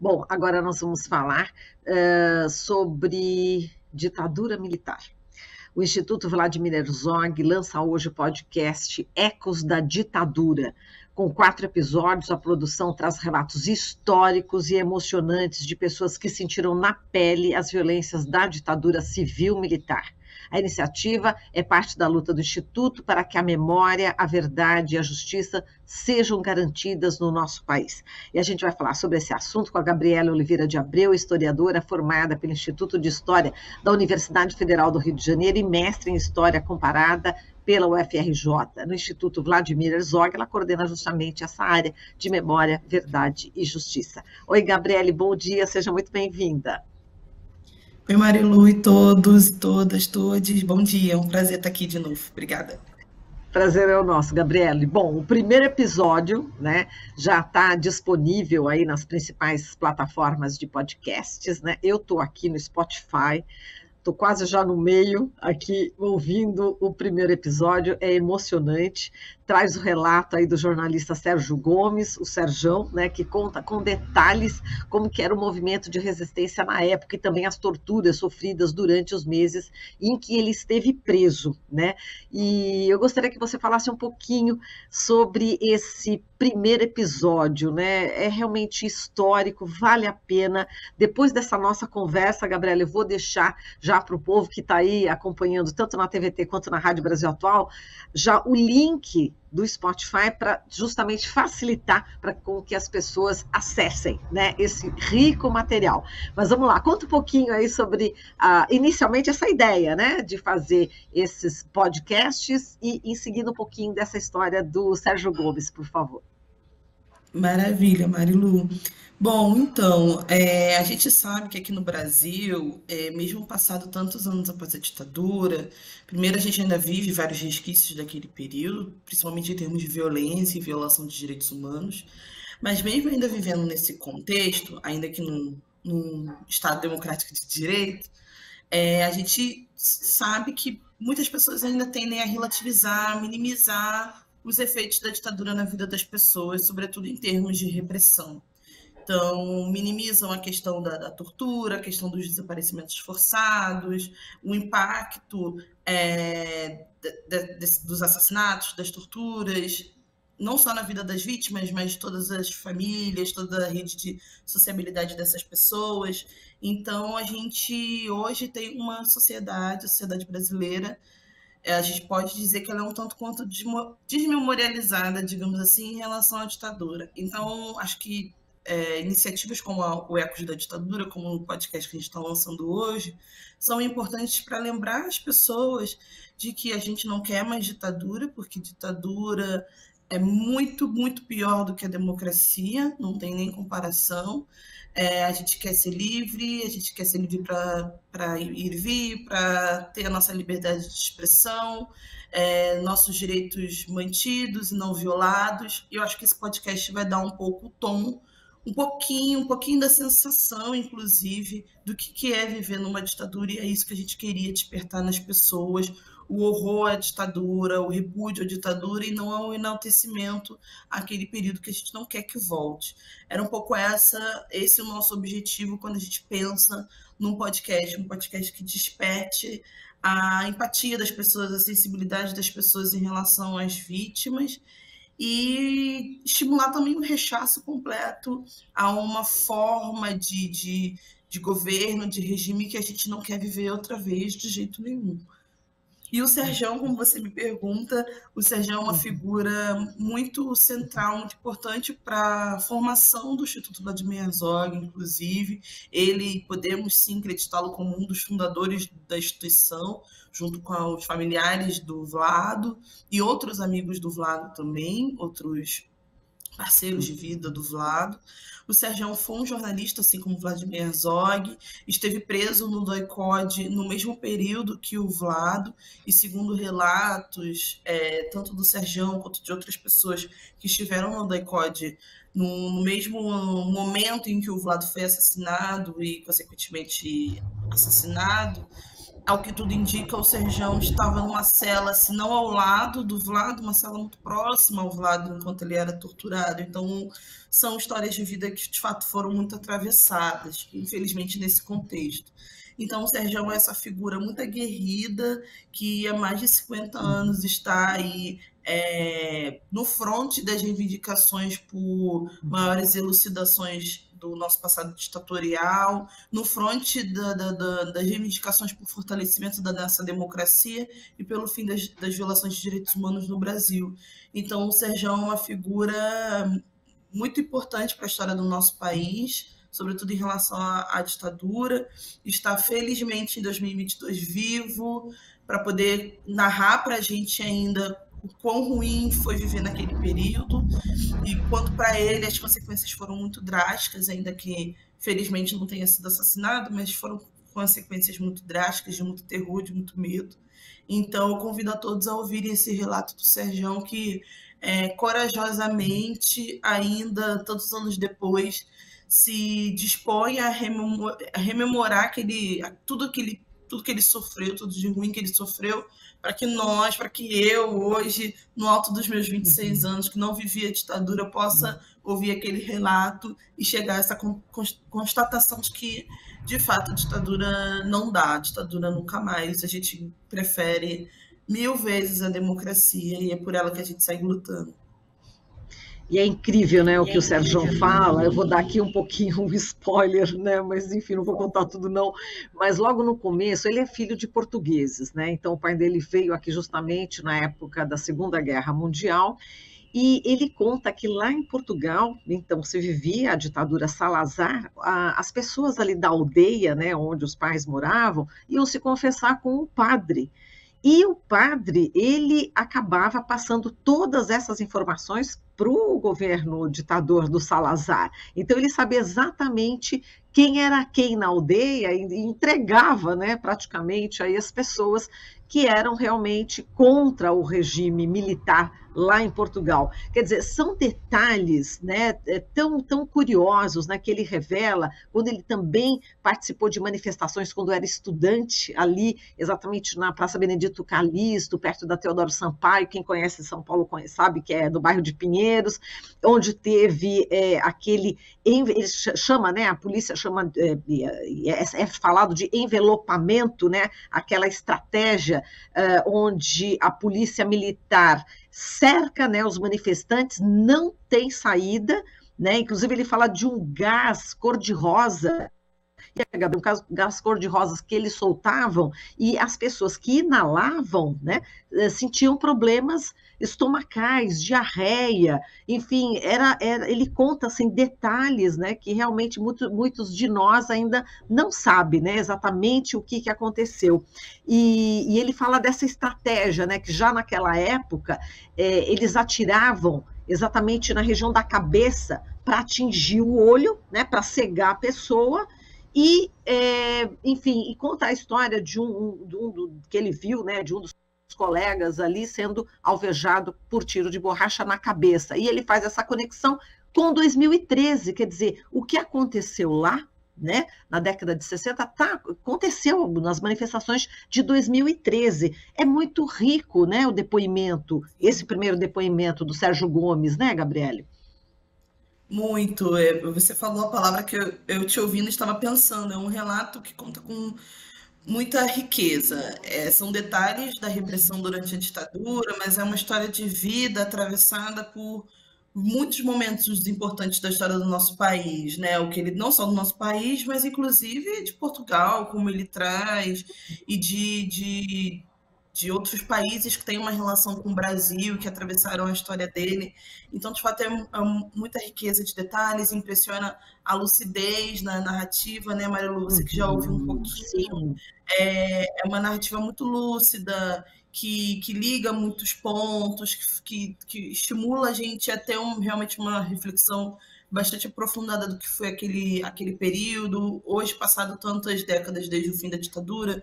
Bom, agora nós vamos falar sobre ditadura militar. O Instituto Vladimir Herzog lança hoje o podcast Ecos da Ditadura. Com 4 episódios, a produção traz relatos históricos e emocionantes de pessoas que sentiram na pele as violências da ditadura civil-militar. A iniciativa é parte da luta do Instituto para que a memória, a verdade e a justiça sejam garantidas no nosso país. E a gente vai falar sobre esse assunto com a Gabriela Oliveira de Abreu, historiadora formada pelo Instituto de História da Universidade Federal do Rio de Janeiro e mestre em História Comparada pela UFRJ. No Instituto Vladimir Herzog, ela coordena justamente essa área de memória, verdade e justiça. Oi, Gabriele, bom dia, seja muito bem-vinda. Oi, Marilu e todos, todas, todes. Bom dia, é um prazer estar aqui de novo. Obrigada. Prazer é o nosso, Gabriele. Bom, o primeiro episódio, né, já está disponível aí nas principais plataformas de podcasts, né? Eu estou aqui no Spotify, estou quase já no meio aqui ouvindo o primeiro episódio, é emocionante. Traz o relato aí do jornalista Sérgio Gomes, o Serjão, né, que conta com detalhes como que era o movimento de resistência na época e também as torturas sofridas durante os meses em que ele esteve preso, né? E eu gostaria que você falasse um pouquinho sobre esse primeiro episódio, né? É realmente histórico, vale a pena. Depois dessa nossa conversa, Gabriela, eu vou deixar já para o povo que está aí acompanhando, tanto na TVT quanto na Rádio Brasil Atual, já o link do Spotify para justamente facilitar para que as pessoas acessem, né, esse rico material. Mas vamos lá, conta um pouquinho aí sobre, inicialmente, essa ideia, né, de fazer esses podcasts e em seguida um pouquinho dessa história do Sérgio Gomes, por favor. Maravilha, Marilu. Bom, então, a gente sabe que aqui no Brasil, mesmo passado tantos anos após a ditadura, primeiro a gente ainda vive vários resquícios daquele período, principalmente em termos de violência e violação de direitos humanos, mas mesmo ainda vivendo nesse contexto, ainda que num Estado democrático de direito, a gente sabe que muitas pessoas ainda tendem a relativizar, minimizar os efeitos da ditadura na vida das pessoas, sobretudo em termos de repressão. Então, minimizam a questão da tortura, a questão dos desaparecimentos forçados, o impacto dos assassinatos, das torturas, não só na vida das vítimas, mas de todas as famílias, toda a rede de sociabilidade dessas pessoas. Então, a gente hoje tem uma sociedade, a sociedade brasileira, a gente pode dizer que ela é um tanto quanto desmemorializada, digamos assim, em relação à ditadura. Então, acho que iniciativas como o Ecos da Ditadura, como o podcast que a gente está lançando hoje, são importantes para lembrar as pessoas de que a gente não quer mais ditadura, porque ditadura é muito, muito pior do que a democracia, não tem nem comparação. A gente quer ser livre, a gente quer ser livre para ir e vir, para ter a nossa liberdade de expressão, nossos direitos mantidos e não violados. E eu acho que esse podcast vai dar um pouco o tom, um pouquinho da sensação, inclusive, do que é viver numa ditadura, e é isso que a gente queria despertar nas pessoas, o horror à ditadura, o repúdio à ditadura, e não ao enaltecimento àquele período que a gente não quer que volte. Era um pouco esse o nosso objetivo quando a gente pensa num podcast, um podcast que desperte a empatia das pessoas, a sensibilidade das pessoas em relação às vítimas, e estimular também um rechaço completo a uma forma de governo, de regime que a gente não quer viver outra vez de jeito nenhum. E o Serjão, como você me pergunta, o Serjão é uma figura muito central, muito importante para a formação do Instituto Vladimir Herzog, inclusive. Podemos sim acreditá-lo como um dos fundadores da instituição, junto com os familiares do Vlado e outros amigos do Vlado também, outros parceiros de vida do Vlado. O Serjão foi um jornalista, assim como Vladimir Herzog, esteve preso no DOI-CODE no mesmo período que o Vlado, e segundo relatos, tanto do Serjão quanto de outras pessoas que estiveram no DOI-CODE no mesmo momento em que o Vlado foi assassinado e, consequentemente, assassinado, ao que tudo indica, o Serjão estava numa cela, se não ao lado do Vlado, uma cela muito próxima ao Vlado, enquanto ele era torturado. Então, são histórias de vida que, de fato, foram muito atravessadas, infelizmente, nesse contexto. Então, o Serjão é essa figura muito aguerrida, que há mais de 50 anos está aí no fronte das reivindicações por maiores elucidações do nosso passado ditatorial, no fronte das reivindicações por fortalecimento da nossa democracia e pelo fim das violações de direitos humanos no Brasil. Então, o Serjão é uma figura muito importante para a história do nosso país, sobretudo em relação à ditadura. Está, felizmente, em 2022 vivo, para poder narrar para a gente ainda o quão ruim foi viver naquele período e quanto para ele as consequências foram muito drásticas, ainda que felizmente não tenha sido assassinado, mas foram consequências muito drásticas, de muito terror, de muito medo. Então eu convido a todos a ouvirem esse relato do Serjão, que corajosamente, ainda tantos anos depois, se dispõe a rememorar tudo que ele sofreu, tudo de ruim que ele sofreu, para que eu, hoje, no alto dos meus 26 anos, que não vivi a ditadura, possa ouvir aquele relato e chegar a essa constatação de que, de fato, a ditadura não dá, a ditadura nunca mais. A gente prefere 1000 vezes a democracia e é por ela que a gente segue lutando. E é incrível, né, o que o Serjão fala. Eu vou dar aqui um pouquinho um spoiler, né, mas enfim, não vou contar tudo não. Mas logo no começo, ele é filho de portugueses, né? Então o pai dele veio aqui justamente na época da Segunda Guerra Mundial. E ele conta que lá em Portugal, então, se vivia a ditadura Salazar, as pessoas ali da aldeia, né, onde os pais moravam, iam se confessar com o padre. E o padre, ele acabava passando todas essas informações para o governo ditador do Salazar. Então, ele sabia exatamente quem era quem na aldeia e entregava, né, praticamente aí as pessoas que eram realmente contra o regime militar lá em Portugal. Quer dizer, são detalhes, né, tão curiosos, né, que ele revela, quando ele também participou de manifestações quando era estudante, ali exatamente na Praça Benedito Calixto, perto da Teodoro Sampaio. Quem conhece São Paulo sabe que é do bairro de Pinheiros, onde teve aquele, ele chama, né, a polícia chama, é falado de envelopamento, né, aquela estratégia onde a polícia militar cerca, né, os manifestantes, não tem saída, né? Inclusive ele fala de um gás cor-de-rosa, um gás cor-de-rosas que eles soltavam, e as pessoas que inalavam, né, sentiam problemas estomacais, diarreia, enfim, ele conta assim, detalhes, né, que realmente muitos de nós ainda não sabem, né, exatamente o que aconteceu. E ele fala dessa estratégia, né, que já naquela época eles atiravam exatamente na região da cabeça para atingir o olho, né, para cegar a pessoa. E, enfim, e conta a história de que ele viu, né, de um dos colegas ali sendo alvejado por tiro de borracha na cabeça. E ele faz essa conexão com 2013, quer dizer, o que aconteceu lá, né, na década de 60, aconteceu nas manifestações de 2013. É muito rico, né, o depoimento, esse primeiro depoimento do Sérgio Gomes, né, Gabriele? Muito. Você falou a palavra que eu te ouvindo estava pensando. É um relato que conta com muita riqueza. São detalhes da repressão durante a ditadura, mas é uma história de vida atravessada por muitos momentos importantes da história do nosso país, né? O que ele não só do nosso país, mas inclusive de Portugal, como ele traz, e de outros países que têm uma relação com o Brasil, que atravessaram a história dele. Então, de fato, é muita riqueza de detalhes, impressiona a lucidez na narrativa, né, Maria Lu? Você que já ouviu um pouquinho, é uma narrativa muito lúcida, que liga muitos pontos, que estimula a gente a ter realmente uma reflexão bastante aprofundada do que foi aquele período. Hoje, passado tantas décadas desde o fim da ditadura,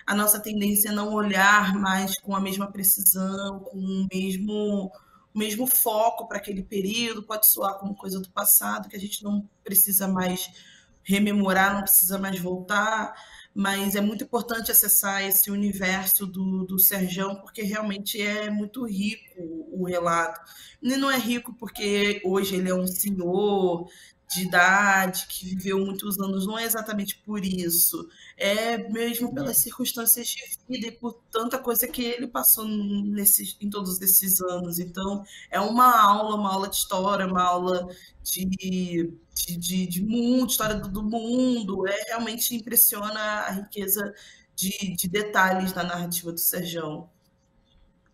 a nossa tendência é não olhar mais com a mesma precisão, com o mesmo foco para aquele período. Pode soar como coisa do passado, que a gente não precisa mais rememorar, não precisa mais voltar, mas é muito importante acessar esse universo do Serjão, porque realmente é muito rico o relato. E não é rico porque hoje ele é um senhor de idade, que viveu muitos anos, não é exatamente por isso, é mesmo pelas circunstâncias de vida e por tanta coisa que ele passou em todos esses anos. Então, é uma aula de história, uma aula de mundo, história do mundo. Realmente impressiona a riqueza de detalhes da narrativa do Serjão.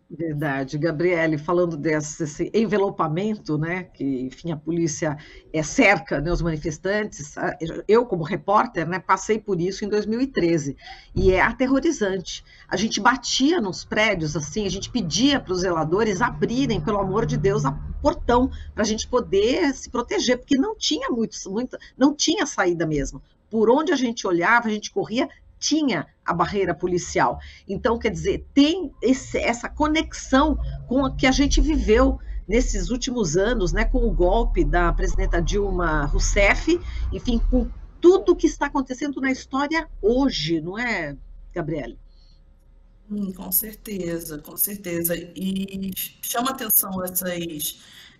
Verdade. Gabriele, falando desse envelopamento, né, que, enfim, a polícia cerca, né, os manifestantes, eu, como repórter, né, passei por isso em 2013, e é aterrorizante. A gente batia nos prédios, assim, a gente pedia para os zeladores abrirem, pelo amor de Deus, o portão, para a gente poder se proteger, porque não tinha não tinha saída mesmo. Por onde a gente olhava, a gente corria, tinha a barreira policial. Então, quer dizer, tem essa conexão com o que a gente viveu nesses últimos anos, né, com o golpe da presidenta Dilma Rousseff, enfim, com tudo que está acontecendo na história hoje, não é, Gabriele? Com certeza, com certeza. E chama atenção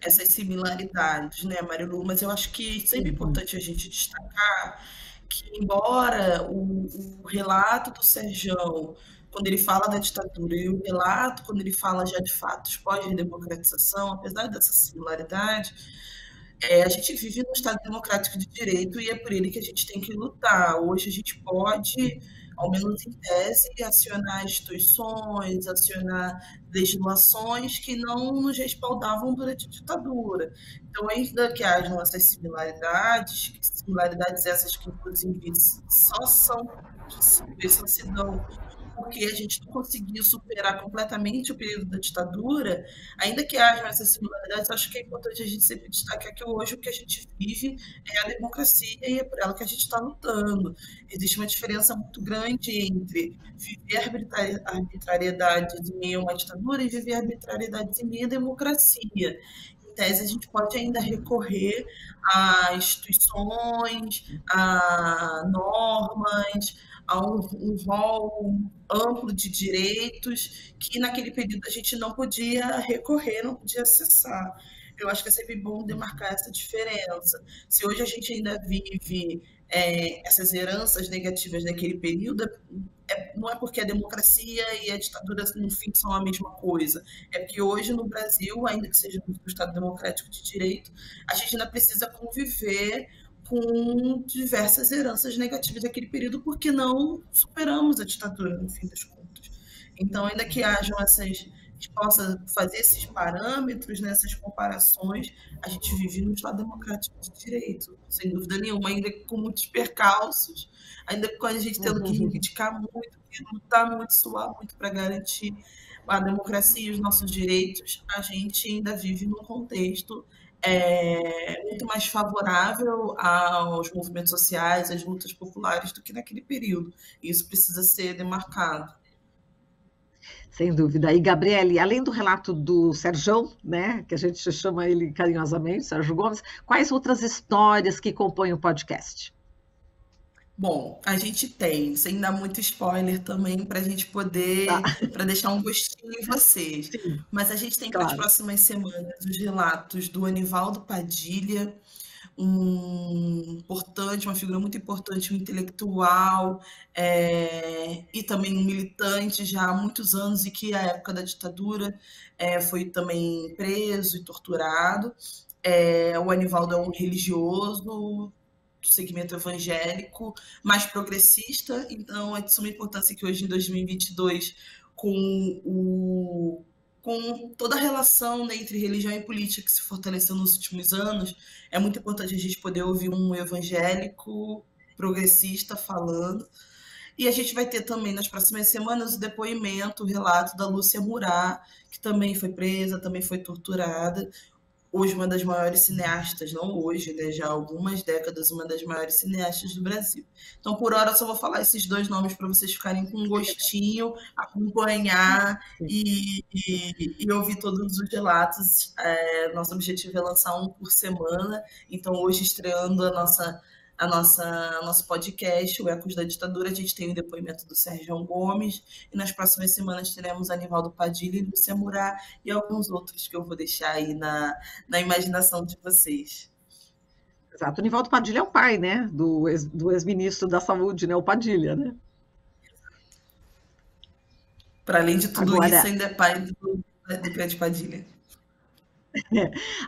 essas similaridades, né, Marilu? Mas eu acho que sempre é importante a gente destacar que, embora o relato do Serjão, quando ele fala da ditadura, e o relato, quando ele fala já de fatos pós-redemocratização, apesar dessa similaridade, a gente vive num Estado democrático de direito e é por ele que a gente tem que lutar. Hoje a gente pode, ao menos em tese, acionar instituições, acionar legislações que não nos respaldavam durante a ditadura. Então, ainda que hajam essas similaridades essas que, inclusive, só são possíveis, só se dão porque a gente não conseguiu superar completamente o período da ditadura, ainda que haja essas similaridades, acho que é importante a gente sempre destacar que hoje o que a gente vive é a democracia e é por ela que a gente está lutando. Existe uma diferença muito grande entre viver arbitrariedade em meio a uma ditadura e viver arbitrariedade em meio à democracia. Em tese, a gente pode ainda recorrer a instituições, a normas, a um rol amplo de direitos que naquele período a gente não podia recorrer, não podia acessar. Eu acho que é sempre bom demarcar essa diferença. Se hoje a gente ainda vive essas heranças negativas daquele período, não é porque a democracia e a ditadura, no fim, são a mesma coisa. É porque hoje no Brasil, ainda que seja um Estado democrático de direito, a gente ainda precisa conviver com diversas heranças negativas daquele período, porque não superamos a ditadura, no fim das contas. Então, ainda que hajam a gente possa fazer esses parâmetros, né, essas comparações, a gente vive num Estado democrático de direito, sem dúvida nenhuma, ainda com muitos percalços, ainda com a gente tendo que reivindicar muito, que lutar muito, suar muito para garantir a democracia e os nossos direitos, a gente ainda vive num contexto muito mais favorável aos movimentos sociais, às lutas populares do que naquele período. Isso precisa ser demarcado. Sem dúvida. E, Gabriele, além do relato do Serjão, né, que a gente chama ele carinhosamente, Sérgio Gomes, quais outras histórias que compõem o podcast? Bom, a gente tem, sem dar muito spoiler também, para a gente poder, para deixar um gostinho em vocês. Sim, Mas a gente tem para as claro. próximas semanas os relatos do Anivaldo Padilha, uma figura muito importante, um intelectual, e também um militante já há muitos anos e que, à época da ditadura, foi também preso e torturado. O Anivaldo é um religioso do segmento evangélico, mais progressista, então é de suma importância que hoje, em 2022, com toda a relação, né, entre religião e política que se fortaleceu nos últimos anos, é muito importante a gente poder ouvir um evangélico progressista falando. E a gente vai ter também, nas próximas semanas, o depoimento, o relato da Lúcia Murat, que também foi presa, também foi torturada. Hoje, uma das maiores cineastas, não hoje, né, já há algumas décadas, uma das maiores cineastas do Brasil. Então, por hora, eu só vou falar esses dois nomes para vocês ficarem com um gostinho, acompanhar e ouvir todos os relatos. Nosso objetivo é lançar um por semana. Então, hoje, estreando a nossa nosso podcast, o Ecos da Ditadura. A gente tem o depoimento do Sérgio Gomes, e nas próximas semanas teremos Anivaldo Padilha, Lúcia Murat e alguns outros que eu vou deixar aí na imaginação de vocês. Exato. O Nivaldo Padilha é o pai, né, do ex-ministro da Saúde, né, o Padilha, né? Para além de tudo Agora, isso, ainda é pai do Grande Padilha.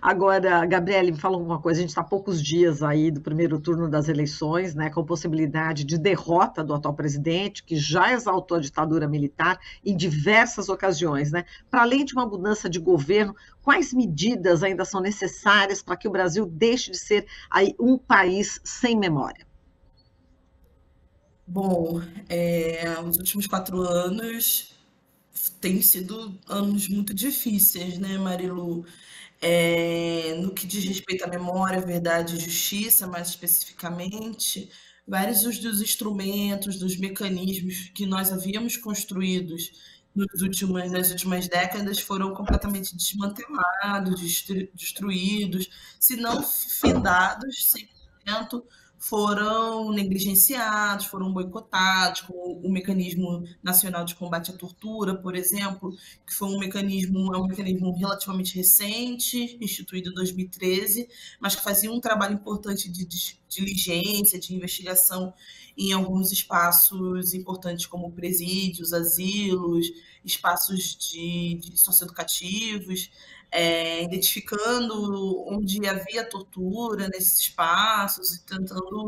Agora, Gabriele, me fala uma coisa, a gente está a poucos dias aí do primeiro turno das eleições, né, com possibilidade de derrota do atual presidente, que já exaltou a ditadura militar em diversas ocasiões, né? Para além de uma mudança de governo, quais medidas ainda são necessárias para que o Brasil deixe de ser aí um país sem memória? Bom, os últimos 4 anos têm sido anos muito difíceis, né, Marilu? No que diz respeito à memória, verdade e justiça, mais especificamente, vários dos instrumentos, dos mecanismos que nós havíamos construídos nas últimas décadas foram completamente desmantelados, destruídos, se não findados 100%, foram negligenciados, foram boicotados, como o Mecanismo Nacional de Combate à Tortura, por exemplo, que foi é um mecanismo relativamente recente, instituído em 2013, mas que fazia um trabalho importante de diligência, de investigação em alguns espaços importantes, como presídios, asilos, espaços socioeducativos, identificando onde havia tortura nesses espaços e tentando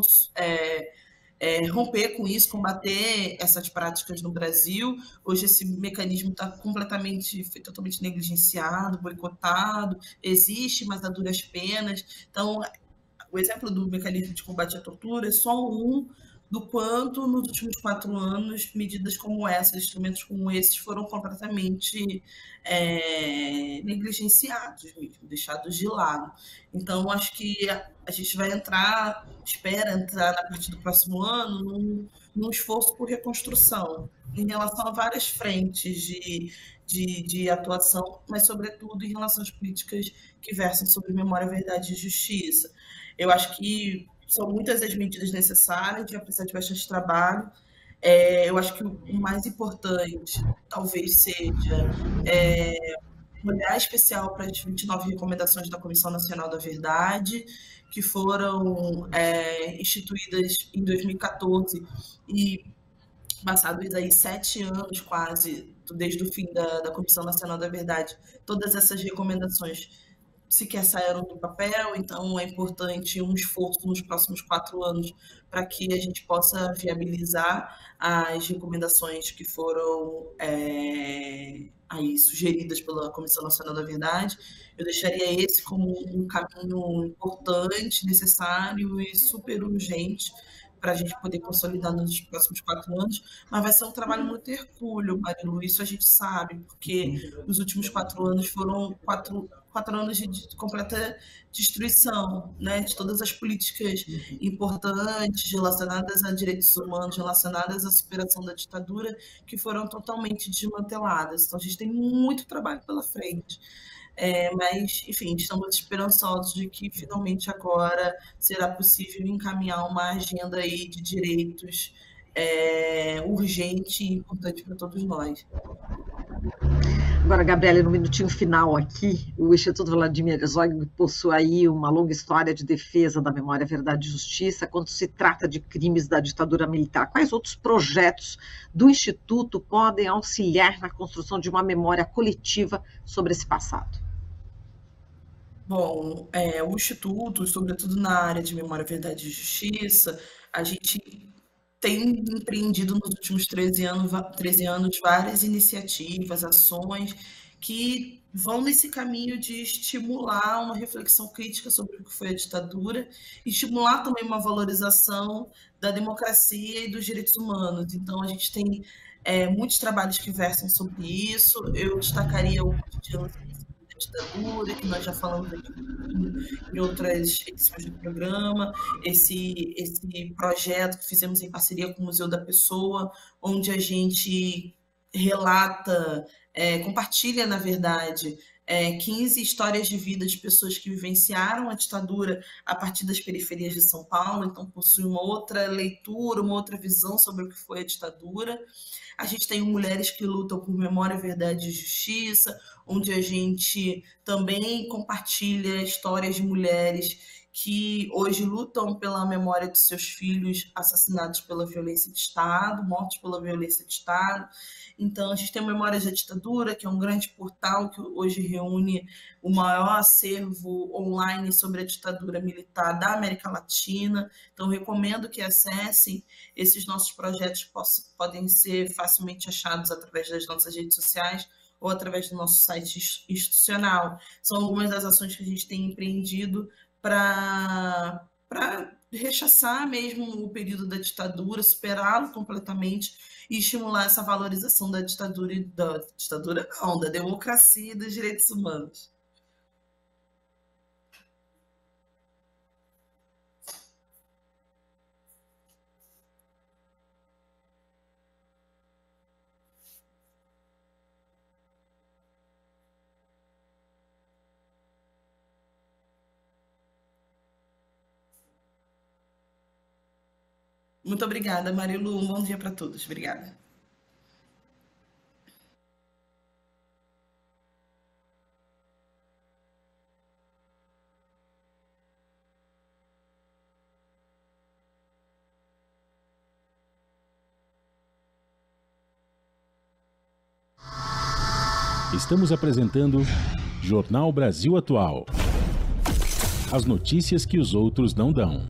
romper com isso, combater essas práticas no Brasil. Hoje esse mecanismo foi totalmente negligenciado, boicotado, existe, mas a duras penas. Então, o exemplo do mecanismo de combate à tortura é só um do quanto, nos últimos 4 anos, medidas como essas, instrumentos como esses, foram completamente negligenciados mesmo, deixados de lado. Então, acho que a gente vai espera entrar a partir do próximo ano, num esforço por reconstrução, em relação a várias frentes de atuação, mas, sobretudo, em relação às políticas que versam sobre memória, verdade e justiça. Eu acho que são muitas as medidas necessárias, a gente vai precisar de bastante trabalho. Eu acho que o mais importante talvez seja um olhar especial para as 29 recomendações da Comissão Nacional da Verdade, que foram instituídas em 2014 e passados aí 7 anos quase, desde o fim da Comissão Nacional da Verdade, todas essas recomendações sequer saíram do papel, então é importante um esforço nos próximos 4 anos para que a gente possa viabilizar as recomendações que foram aí sugeridas pela Comissão Nacional da Verdade. Eu deixaria esse como um caminho importante, necessário e super urgente para a gente poder consolidar nos próximos 4 anos, mas vai ser um trabalho muito hercúleo, Marilu, isso a gente sabe, porque os últimos 4 anos foram 4 anos de completa destruição, né, de todas as políticas importantes relacionadas a direitos humanos, relacionadas à superação da ditadura, que foram totalmente desmanteladas. Então, a gente tem muito trabalho pela frente. Mas, enfim, estamos esperançosos de que finalmente agora será possível encaminhar uma agenda aí de direitos urgente e importante para todos nós. Agora, Gabriele, no minutinho final aqui, o Instituto Vladimir Herzog possui aí uma longa história de defesa da memória, verdade e justiça quando se trata de crimes da ditadura militar. Quais outros projetos do Instituto podem auxiliar na construção de uma memória coletiva sobre esse passado? Bom, o Instituto, sobretudo na área de memória, verdade e justiça, a gente tem empreendido nos últimos 13 anos várias iniciativas, ações que vão nesse caminho de estimular uma reflexão crítica sobre o que foi a ditadura, e estimular também uma valorização da democracia e dos direitos humanos. Então, a gente tem muitos trabalhos que versam sobre isso. Eu destacaria o cotidiano da ditadura, que nós já falamos aqui em outras edições do programa, esse projeto que fizemos em parceria com o Museu da Pessoa, onde a gente relata, compartilha, na verdade, 15 histórias de vida de pessoas que vivenciaram a ditadura a partir das periferias de São Paulo, então possui uma outra leitura, uma outra visão sobre o que foi a ditadura. A gente tem Mulheres que Lutam por Memória, Verdade e Justiça, onde a gente também compartilha histórias de mulheres que hoje lutam pela memória de seus filhos assassinados pela violência de Estado, mortos pela violência de Estado. Então, a gente tem Memórias da Ditadura, que é um grande portal que hoje reúne o maior acervo online sobre a ditadura militar da América Latina. Então, recomendo que acessem. Esses nossos projetos podem ser facilmente achados através das nossas redes sociais ou através do nosso site institucional. São algumas das ações que a gente tem empreendido para rechaçar mesmo o período da ditadura, superá-lo completamente e estimular essa valorização da ditadura da democracia e dos direitos humanos. Muito obrigada, Marilu. Um bom dia para todos. Obrigada. Estamos apresentando Jornal Brasil Atual. As notícias que os outros não dão.